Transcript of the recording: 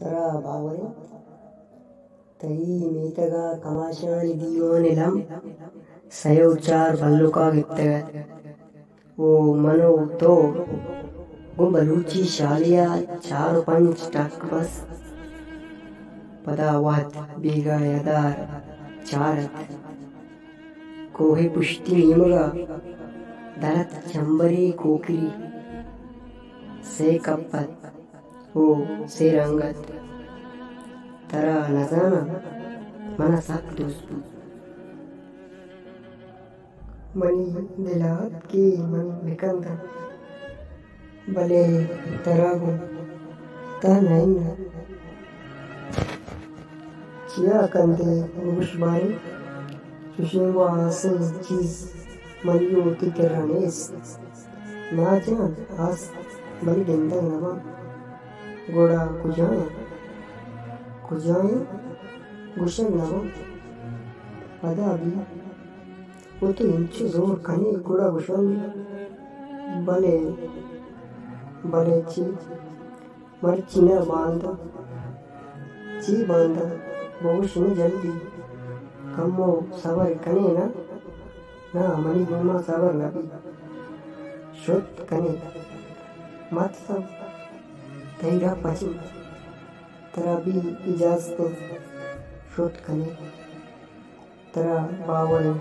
तरा बावरे तई मीतगा कमाशानी दीवानिलम सयोचार बल्लुका गिप्तगत वो मनो तो गो बलूची शालिया चार पंच टक बस पदावत बीगा यदार चारत कोहे पुष्टि नीमगा दरत चंबरी कोकरी से कपत वो से रंगत तरा नजाना मना सक दोस्तू मनी दिलात की मन विकंद भले तरागो ता नहीं चिया कंदे गुशबारी सुशेवा से चीज मलियो की किरणेस ना जान आस बड़ी गंदा नवा गोड़ा कुजाए गुशन नवा पदा भी वो तो इंचु जोर कने गोड़ा गुशन भले ची मर्ची न बांधा ची बांधा बहुश न जल्दी कम्मो सवर कने ना मनी गुमा सवर लगी शुद्ध कने मतलब तेरा पची तेरा भी इजाजत शुद्ध कने तेरा बावन